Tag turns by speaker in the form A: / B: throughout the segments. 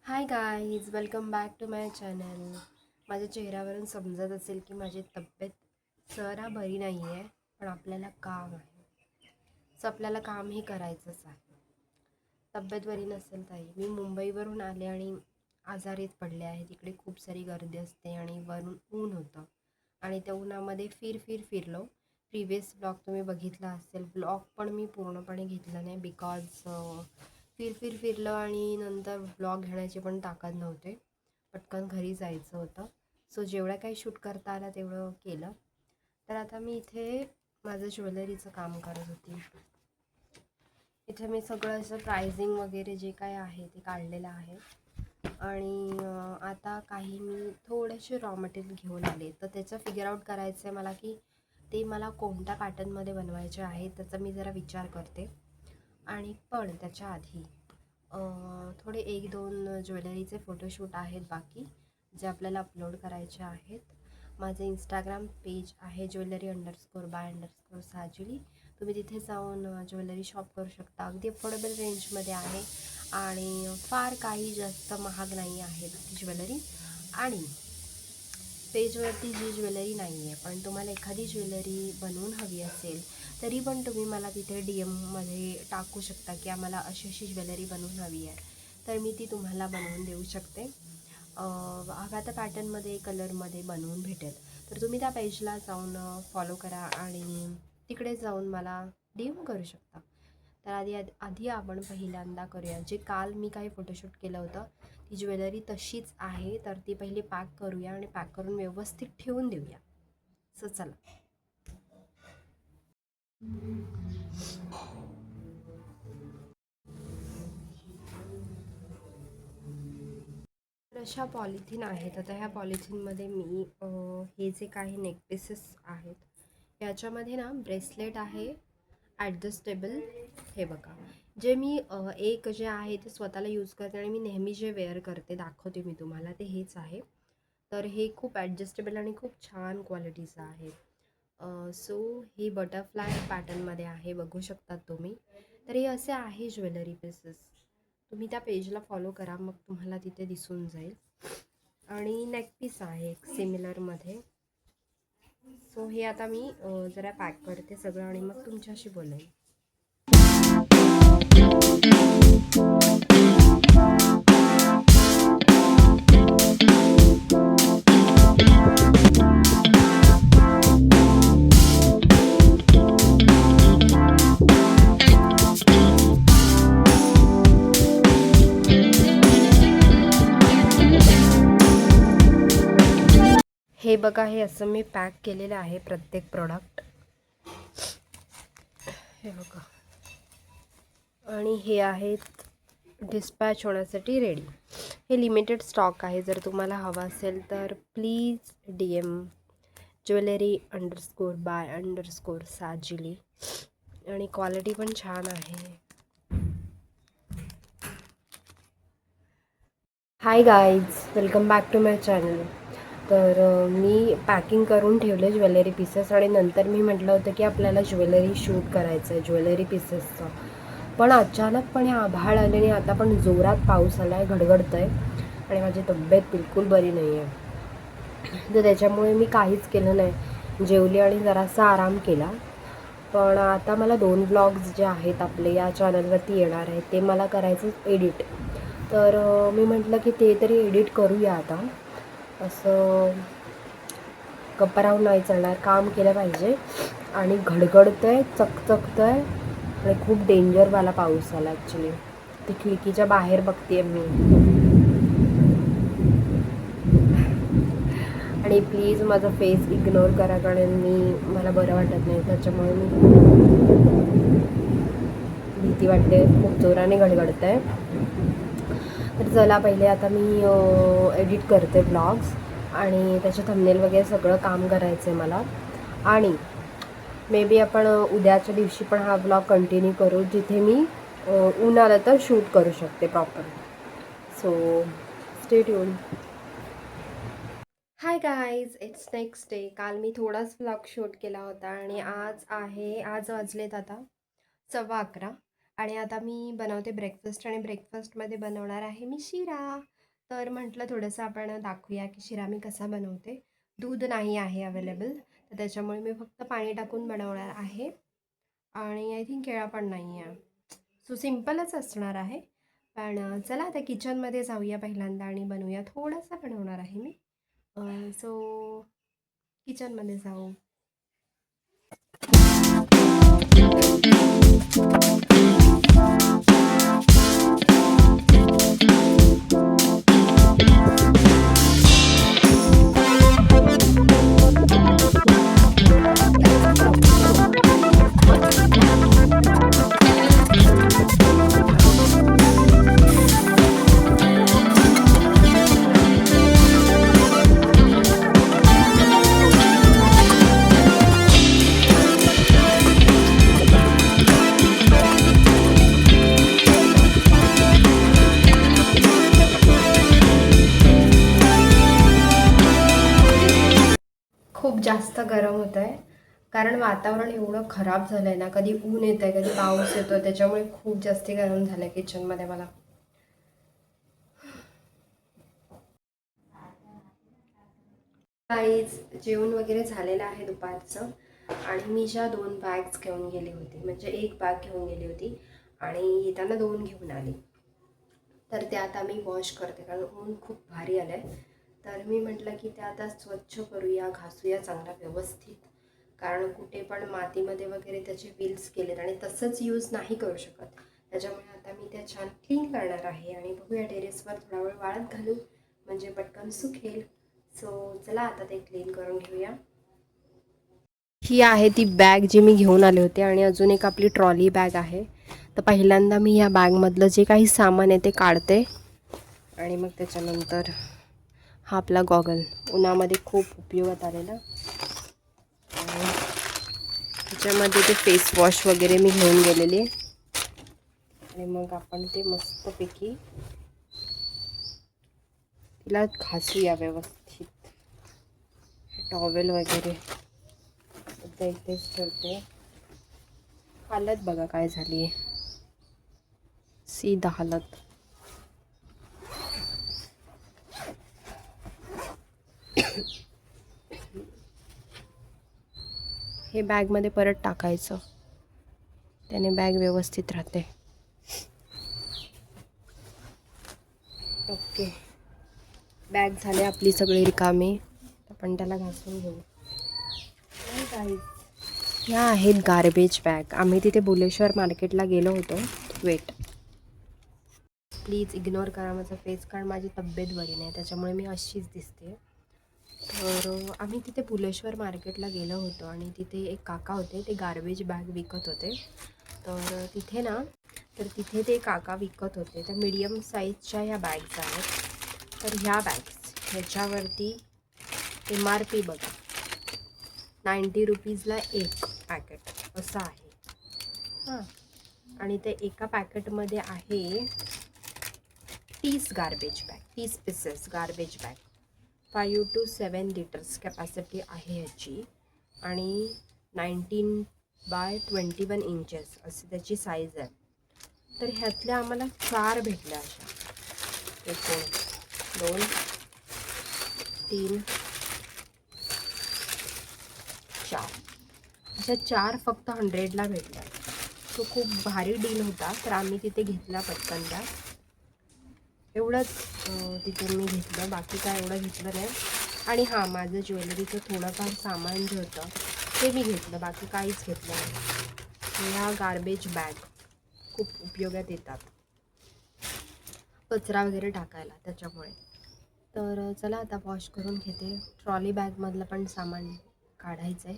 A: High guys, welcome back to my channel. माझ्या चेहऱ्यावरून समजत असेल की माझी तब्येत जरा बरी नाही आहे, पण आपल्याला काम आहे. सो आपल्याला कामही करायचंच आहे. तब्येत बरी नसेल ताई. मी मुंबईवरून आले आणि आजारीच पडले आहे. तिकडे खूप सारी गर्दी असते आणि वरून ऊन होतं आणि त्या उन्हामध्ये फिरलो. प्रिवियस ब्लॉग तुम्ही बघितला असेल. ब्लॉग पण मी पूर्णपणे घेतला नाही बिकॉज फिरलं आणि नंतर ब्लॉग घेण्याची पण ताकद नव्हते. पटकन घरी जायचं होतं. सो जेवढं काही शूट करता आलं तेवढं केलं. तर आता मी इथे माझं ज्वेलरीचं काम करत होती. इथे मी सगळं असं प्राइसिंग वगैरे जे काय आहे ते काढलेलं आहे. आणि आता काही मी थोडेसे रॉ मटेरियल घेऊन आले, तर त्याचं फिगर आउट करायचं आहे मला की ते मला कोणत्या पॅटर्नमध्ये बनवायचे आहे, त्याचा मी जरा विचार करते. आणि पण त्याच्या आधी थोडे 1-2 ज्वेलरीचे फोटोशूट आहेत बाकी, जे आपल्याला अपलोड करायचे आहेत. माझं इंस्टाग्राम पेज आहे jewelry_by_साजिली. तुम्ही तिथे जाऊन ज्वेलरी शॉप करू शकता. अगदी अफोर्डेबल रेंजमध्ये आहे आणि फार काही जास्त महाग नाही आहे ती ज्वेलरी. आणि पेजवरती जी ज्वेलरी नाही आहे, पण तुम्हाला एखादी ज्वेलरी बनवून हवी असेल तरी पण तुम्ही मला तिथे DM मध्ये टाकू शकता की आम्हाला अशी अशी ज्वेलरी बनवून हवी आहे, तर मी ती तुम्हाला बनवून देऊ शकते. हव्या त्या पॅटर्नमध्ये, कलरमध्ये बनवून भेटेल. तर तुम्ही त्या पेजला जाऊन फॉलो करा आणि तिकडे जाऊन मला DM करू शकता. तर आधी आपण पहिल्यांदा करूया, जे काल मी काही फोटोशूट केलं होतं ती ज्वेलरी तशीच आहे, तर ती पहिली पॅक करूया आणि पॅक करून व्यवस्थित ठेवून देऊया. सो चला. तर अशा पॉलिथिन आहेत. आता ह्या पॉलिथिनमध्ये मी हे जे काही नेक पीसेस आहेत याच्यामध्ये ना ब्रेसलेट आहे ॲडजस्टेबल. हे बघा, जे मी एक जे आहे ते स्वतःला यूज करते आणि मी नेहमी जे वेअर करते, दाखवते मी तुम्हाला, ते हेच आहे. तर हे खूप ॲडजस्टेबल आणि खूप छान क्वालिटीचं आहे. सो ही बटरफ्लाय पॅटर्नमध्ये आहे, बघू शकतात तुम्ही. तर हे असे आहे ज्वेलरी पीसेस. तुम्ही त्या पेजला फॉलो करा, मग तुम्हाला तिथे दिसून जाईल. आणि नेकपीस आहे एक सिमिलरमध्ये. सो हे आता मी जरा पॅक करते सगळं आणि मग तुमच्याशी बोलेन. हे बघा, हे असं मी पॅक केलेलं आहे प्रत्येक प्रोडक्ट. हे बघा, आणि हे आहेत डिस्पॅच होण्यासाठी रेडी. हे लिमिटेड स्टॉक आहे. जर तुम्हाला हवा असेल तर प्लीज DM jewelry_by_साजिली. आणि क्वालिटी पण छान आहे. Hi guys, welcome back to my channel. तर मी पॅकिंग करून ठेवले ज्वेलरी पीसेस आणि नंतर मी म्हटलं होतं की आपल्याला ज्वेलरी शूट करायचं आहे ज्वेलरी पीसेसचं. पण अचानकपणे आभाळ आले आणि आता पण जोरात पाऊस आला आहे, घडघडतं आहे आणि माझी तब्येत बिलकुल बरी नाही आहे. तर त्याच्यामुळे मी काहीच केलं नाही, जेवली आणि जरासा आराम केला. पण आता मला 2 ब्लॉग्स जे आहेत आपले या चॅनलवरती येणार आहेत, ते मला करायचं एडिट. तर मी म्हटलं की ते तरी एडिट करूया आता. असं गप्पा राहून नाही चालणार, काम केलं पाहिजे. आणि घडघडतं आहे, चकचकतं आहे आणि खूप डेंजरवाला पाऊस आला ॲक्च्युली. ते खिडकीच्या बाहेर बघते मी. आणि प्लीज माझा फेस इग्नोर करा, कारण मला बरं वाटत नाही, त्याच्यामुळे मी भीती वाटते, खूप जोराने घडघडतं आहे. तर चला, पहिले आता मी एडिट करते ब्लॉग्स आणि त्याचे थंबनेल वगैरे सगळं काम करायचं आहे मला. आणि मे बी आपण उद्याच्या दिवशी पण हा ब्लॉग कंटिन्यू करू, जिथे मी ऊन आलं तर शूट करू शकते proper. So stay tune. Hi guys, it's next day. काल मी थोडाच ब्लॉग शूट केला होता आणि आज वाजलेत आता 11:15 आणि आता मी बनवते ब्रेकफास्ट आणि ब्रेकफास्टमध्ये बनवणार आहे मी शिरा. तर म्हटलं थोडंसं आपण दाखवूया की शिरा मी कसा बनवते. दूध नाही आहे अवेलेबल, तर त्याच्यामुळे मी फक्त पाणी टाकून बनवणार आहे. आणि आय थिंक केळा पण नाही आहे. सो सिम्पलच असणार आहे. पण चला आता किचनमध्ये जाऊया पहिल्यांदा आणि बनवूया. थोडासा बनवणार आहे मी. सो किचनमध्ये जाऊ. खूप जास्त गरम होत आहे कारण वातावरण एवढं खराब झालं आहे ना. कधी ऊन येत आहे, कधी पाऊस येतो, त्याच्यामुळे खूप जास्त गरम झालं आहे किचनमध्ये मला. काहीच जेवण वगैरे झालेलं आहे दुपारचं. आणि मी ज्या 2 बॅग्स घेऊन गेली होती, म्हणजे एक बॅग घेऊन गेली होती आणि येताना 2 घेऊन आली. तर त्या आता मी वॉश करते कारण ऊन खूप भारी आलं आहे. तर मी म्हटलं की त्या आता स्वच्छ करूया, घासूया चांगला व्यवस्थित. कारण कुठे पण मातीमध्ये वगैरे त्याचे व्हील्स गेलेत आणि तसंच यूज नाही करू शकत. त्याच्यामुळे आता मी त्या छान क्लीन करणार आहे आणि बघूया टेरेसवर थोडा वेळ वाळत घालू म्हणजे पटकन सुकेल. सो चला आता ते क्लीन करून घेऊया. ही आहे ती बॅग जी मी घेऊन आले होते आणि अजून एक आपली ट्रॉली बॅग आहे. तर पहिल्यांदा मी या बॅगमधलं जे काही सामान आहे ते काढते आणि मग त्याच्यानंतर हा आपला गॉगल उन्हामध्ये खूप उपयोगात आलेला. आणि त्याच्यामध्ये ते फेस वॉश वगैरे मी घेऊन गेलेली आणि मग आपण ते मस्तपैकी तिला घासूया व्यवस्थित. टॉवेल वगैरे सध्या इथेच ठेवते. हालत बघा काय झाली आहे, सीधा हालत. हे बॅगमध्ये परत टाकायचं, त्याने बॅग व्यवस्थित राहते. ओके, बॅग झाली आपली सगळी रिकामी. आपण त्याला घासून घेऊ. ह्या आहेत गार्बेज बॅग. आम्ही तिथे बुलेश्वर मार्केटला गेलो होतो. वेट, प्लीज इग्नोर करा माझा फेस कारण माझी तब्येत बरी नाही, त्याच्यामुळे मी अशीच दिसते. तर आम्ही तिथे बुलेश्वर मार्केटला गेलो होतो आणि तिथे एक काका होते, ते गार्बेज बॅग विकत होते. तर तिथे ते काका विकत होते. तर मीडियम साईजच्या ह्या बॅग्स आहेत. तर ह्या बॅग्स ह्याच्यावरती MRP बघा, 90 रुपीजला एक पॅकेट असं आहे. हां, आणि ते एका पॅकेटमध्ये आहे 30 garbage bag, 30 pieces garbage bag. 5 to 7 litres capacity आहे ह्याची आणि 19x21 इंचेस अशी त्याची साईज आहे. तर ह्यातल्या आम्हाला 4 भेटल्या अशा. 1 2 3 4 अशा 4 फक्त 100ला भेटल्या. तो खूप भारी डील होता, तर आम्ही तिथे घेतला पटकनदा. एवढंच तिथून मी घेतलं, बाकी काय एवढं घेतलं नाही. आणि हां, माझं ज्वेलरीचं थोडंफार सामान जे होतं ते मी घेतलं, बाकी काहीच घेतलं नाही. ह्या गार्बेज बॅग खूप उपयोगात येतात, कचरा वगैरे टाकायला, त्याच्यामुळे. तर चला आता वॉश करून घेते. ट्रॉली बॅगमधलं पण सामान काढायचं आहे.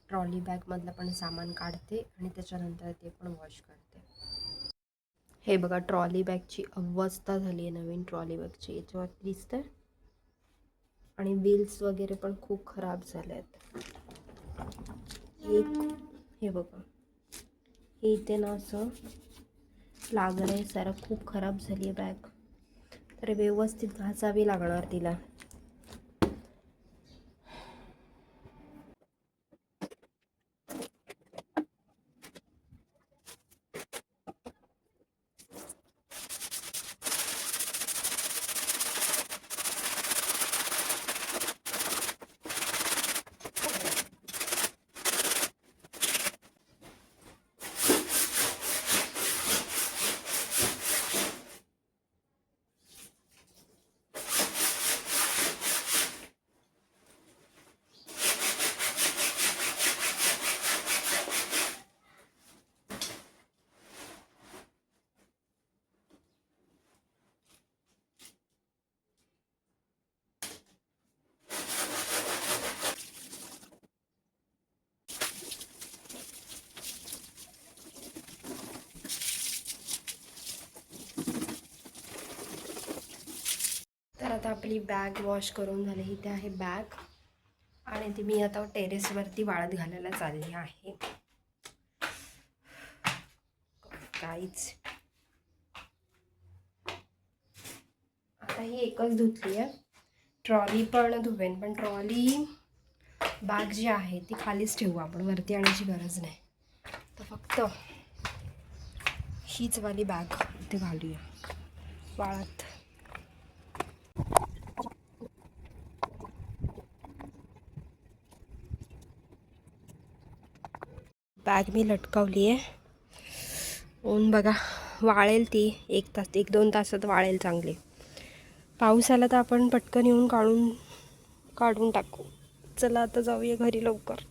A: ट्रॉली बॅगमधलं पण सामान काढते आणि त्याच्यानंतर ते पण वॉश करते. हे बघा, ट्रॉली बॅगची अवस्था झाली आहे नवीन ट्रॉली बॅगची, याच्यावरती दिसतं. आणि व्हील्स वगैरे पण खूप खराब झाले आहेत. हे बघा, हे इथे ना असं लागलं आहे, सारं खूप खराब झाली आहे बॅग. तर व्यवस्थित घासावी लागणार तिला. तर आता आपली बॅग वॉश करून झाली. इथे आहे बॅग आणि ती मी आता टेरेसवरती वाळत घालायला चालली आहे. काहीच आता ही एकच धुतली आहे. ट्रॉली पण धुवेन, पण ट्रॉली बॅग जी आहे ती खालीच ठेवू आपण, वरती आणायची गरज नाही. तर फक्त हीच वाली बॅग इथे घालूया वाळत. बॅग मी लटकवली आहे. ऊन बघा, वाळेल ती 1-2 तासात वाळेल चांगली. पाऊस आला तर आपण पटकन येऊन काढून टाकू. चला आता जाऊया घरी लवकर.